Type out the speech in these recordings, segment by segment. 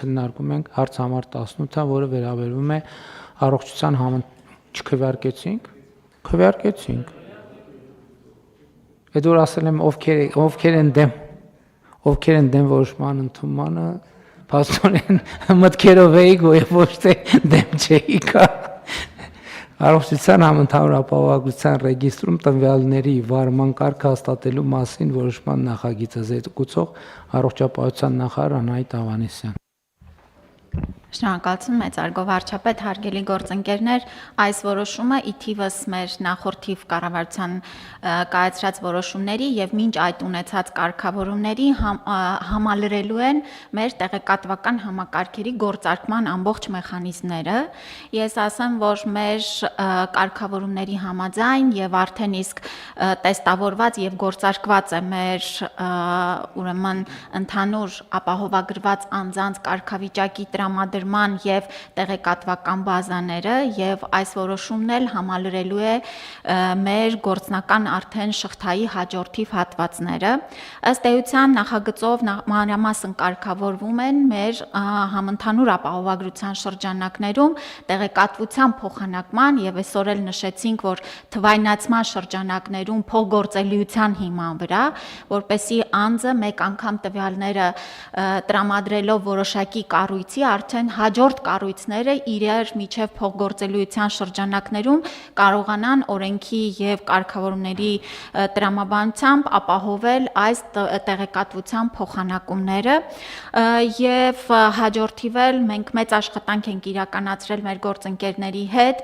քննարկում ենք հարց համար 18-ը, որը վերաբերում է առողջության չքվեարկեցինք։ Քվեարկեցինք։ Այդ որ ասել եմ ովքեր են դեմ որոշման ընդունմանը, փաստորեն մտքերով էի գոյ ոչ թե դեմ չէի կա։ Առողջության համընդհանուր ապահովագրության ռեգիստրում տվյալների վարման կարգը հաստատելու մասին որոշման նախագիծը զեկուցող առողջապահության նախարար Անահիտ Ավանեսյան։ Շնորհակալություն մեծարգո վարչապետ, հարգելի գործընկերներ, այս որոշումը ի թիվս մեր նախորդ թիվ կառավարության կայացրած որոշումների եւ մինչ այդ ունեցած կարգավորումների համալրելու են մեր տեղեկատվական համակարգերի գործարկման ամբողջ մեխանիզմները։ Ես ասեմ, որ մեր կարգավորումների համաձայն եւ արդեն իսկ տեստավորված եւ գործարկված է մեր ուրեմն ընդհանուր ապահովագրված անձանց կարգավիճակի տրամադրման եւ տեղեկատվական բազաները եւ այս որոշումն էլ համալրելու է մեր գործնական արդեն շղթայի հաջորդիվ հատվածները։ Ըստ էության նախագծով մանրամասն կարգավորվում են մեր համընդհանուր ապահովագրության շրջանակներում տեղեկատվության փոխանակման եւ այսօր էլ նշեցինք, որ թվայնացման շրջանակներում փոխգործելիության հիման վրա, որպեսզի անձը մեկ անգամ տվյալները տրամադրելով որոշակի կառույցի արդեն հաջորդ կառույցները իրար միջև փոխգործելիության շրջանակներում կարողանան օրենքի եւ կարգավորումների տրամաբանությամբ ապահովել այս տեղեկատվության փոխանակումները եւ հաջորդիվ էլ մենք մեծ աշխատանք ենք իրականացրել մեր գործընկերների հետ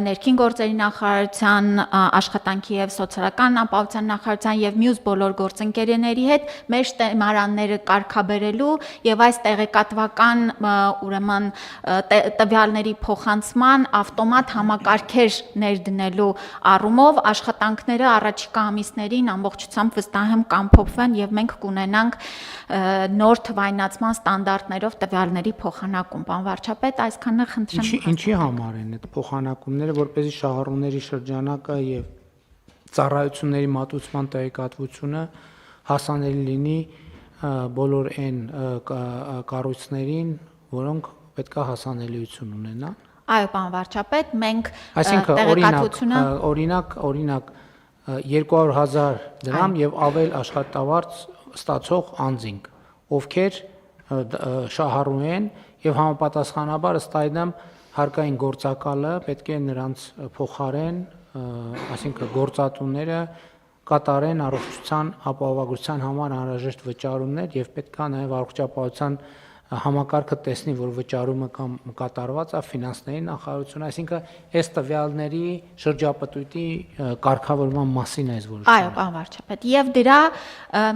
ներքին գործերի նախարարության, աշխատանքի եւ սոցիալական ապահովության նախարարության եւ մյուս բոլոր գործընկերների հետ մեր շտեմարանները կարգաբերելու եւ այս տեղեկատվական ուրեմն տվյալների փոխանցման ավտոմատ համակարգեր ներդնելու առումով աշխատանքները առաջիկա ամիսներին ամբողջությամբ վստահ եմ կամփոփվեն եւ մենք կունենանք նոր թվայնացման ստանդարտներով տվյալների փոխանակում։ Պարոն վարչապետ, այսքանը խնդրեմ։ Ինչի համար են այդ փոխանակումները, որպեսզի շահառուների շրջանակը եւ ծառայությունների մատուցման տեղեկատվությունը հասանելի լինի բոլոր այն կառույցներին, որոնք պետքա հասանելիություն ունենան։ Այո, պարոն վարչապետ, մենք տեղեկատվությունը օրինակ 200,000 դրամ եւ ավել աշխատավարձ ստացող անձինք, ովքեր շահառու են եւ համապատասխանաբար ըստ այդմ հարկային գործակալը պետք է նրանց փոխարեն, այսինքն գործատուները կատարեն առողջության ապահովագրության համար անհրաժեշտ վճարումներ եւ պետք է նաեւ առողջապահության համակարգը տեսնի, որ վճարումը կամ կատարված է ֆինանսների նախարարությունը, այսինքն այս տվյալների շրջապտույտի կարգավորման մասին այս որոշումը։ Այո, պարոն վարչապետ, եւ դրա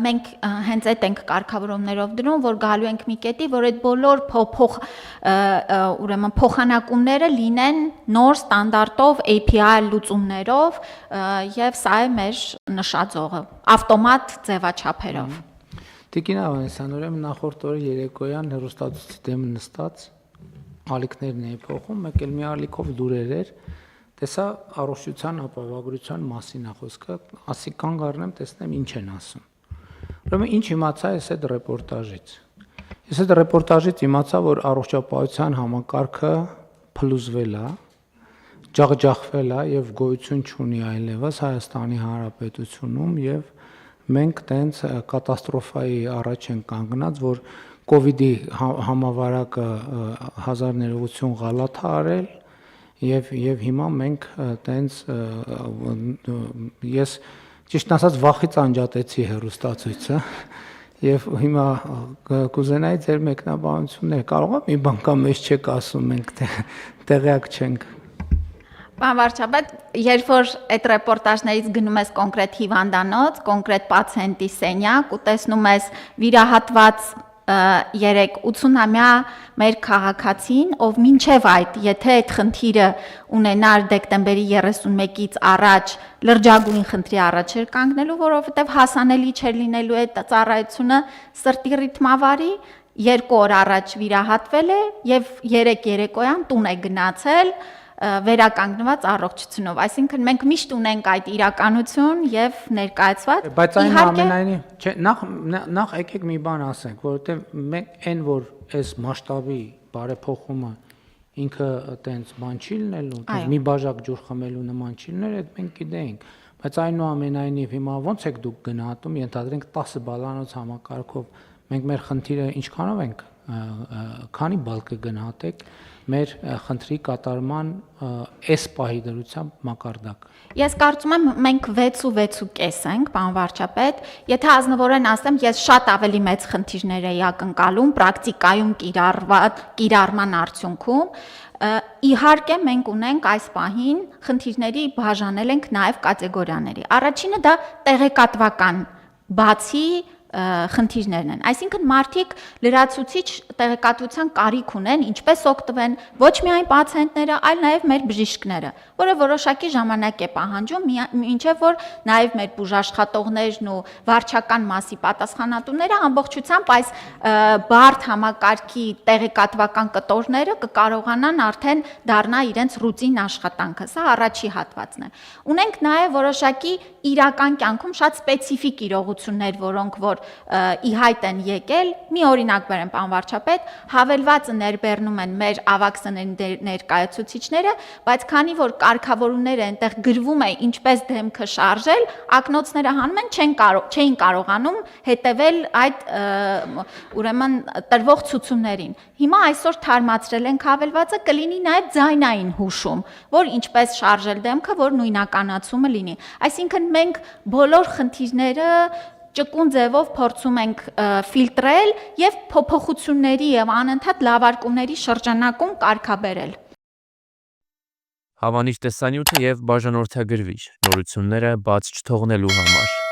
մենք հենց այդ ենք կարգավորումներով դնում, որ գալու ենք մի կետի, որ այդ բոլոր ուրեմն փոխանակումները լինեն նոր ստանդարտով API լուծումներով եւ սա է մեր նշաձողը ավտոմատ ձևաչափերով։ Տիկին Ավանեսյան, ուրեմն նախորդ օրը երեկոյան հեռուստացույցի դեմը նստած ալիքներն էի փոխում, մեկ էլ մի ալիքով լուրեր էր, տեսա առողջության ապահովագրության մասին է խոսքը, ասի կանգ առնեմ, տեսնեմ ինչ են ասում։ Ուրեմն ինչ իմացա ես այդ ռեպորտաժից։ Ես այդ ռեպորտաժից իմացա, որ առողջապահության համակարգը փլուզվել է, ջախջախվել է եւ գոյություն չունի այլևս Հայաստանի Հանրապետությունում եւ մենք տենց կատաստրոֆայի առաջ են կանգնած, որ կովիդի համավարակը հազար ներողություն գալաթ է արել եւ հիմա մենք տենց ես ճիշտ ասած վախից անջատեցի հեռուստացույցը եւ հիմա կուզենայի ձեր մեկնաբանությունները կարող է մի բան կամ մեզ չեք ասում, մենք տեղյակ չենք։ Պարոն վարչապետ, երբ որ այդ ռեպորտաժներից գնում ես կոնկրետ հիվանդանոց, կոնկրետ պացիենտի սենյակ ու տեսնում ես վիրահատված 3-80-ամյա մեր քաղաքացին, ով մինչև այդ, եթե այդ խնդիրը ունենար դեկտեմբերի 31-ից առաջ լրջագույն խնդրի առաջ էր կանգնելու, որովհետև հասանելի չէր լինելու այդ ծառայությունը սրտի ռիթմավարի, 2 օր առաջ վիրահատվել է եւ 3 երեկոյան տուն է գնացել վերականգնված առողջությունով, այսինքն մենք միշտ ունենք այդ իրականություն եւ ներկայացված։ Բայց այն ամենայնի, չէ, նախ եկեք մի բան ասենք, որովհետեւ մենք այն որ այս մասշտաբի բարեփոխումը ինքը այտենց բան չի լինելու, մի բաժակ ջուր խմելու նման չի լինել, այդ մենք գիտենք, բայց այնուամենայնիվ հիմա ո՞նց եք դուք գնահատում, ենթադրենք 10 բալանոց համակարգով, մենք մեր խնդիրը ինչքանով ենք, քանի բալ կգնահատեք մեր խնդրի կատարման այս պահի դրությամբ մակարդակ։ Ես կարծում եմ մենք 6.5 ենք, պարոն վարչապետ, եթե ազնվորեն ասեմ, ես շատ ավելի մեծ խնդիրներ էի ակնկալում պրակտիկայում կիրառման արդյունքում։ Իհարկե մենք ունենք այս պահին խնդիրների բաժանել ենք նաև կատեգորիաների։ Առաջինը դա տեղեկատվական բացի խնդիրներն են։ Այսինքն մարդիկ լրացուցիչ տեղեկատվության կարիք ունեն, ինչպես օգտվեն ոչ միայն պացիենտները, այլ նաև մեր բժիշկները, որը որոշակի ժամանակ է պահանջում, մինչև որ նաև մեր բուժաշխատողներն ու վարչական մասի պատասխանատուները ամբողջությամբ այս բարդ համակարգի տեղեկատվական կտորները կկարողանան արդեն դառնա իրենց ռուտին աշխատանքը։ Սա առաջի հատվածն է։ Ունենք նաև որոշակի իրական կյանքում շատ սպეციფიկ իրողություններ, որոնք որ ի հայտ են եկել, մի օրինակ բերեմ, պարոն վարչապետ, հավելվածը ներբեռնում են մեր ավագ սննդի ներկայացուցիչները, բայց քանի որ կարգավորումները այնտեղ գրվում է ինչպես դեմքը շարժել, ակնոցները հանում են չէին կարողանում հետևել այդ ուրեմն տրվող ցուցումներին։ Հիմա այսօր թարմացրել ենք հավելվածը, կլինի նաև ձայնային հուշում, որ ինչպես շարժել դեմքը, որ նույնականացումը լինի։ Այսինքն մենք բոլոր խնդիրները ճկուն ձևով փորձում ենք ֆիլտրել եւ փոփոխությունների եւ անընդհատ լավարկումների շրջանակում կարգաբերել։ Հավանիչ տեսանյութը եւ բաժանորդագրվիչ նորությունները բաց չթողնելու համար։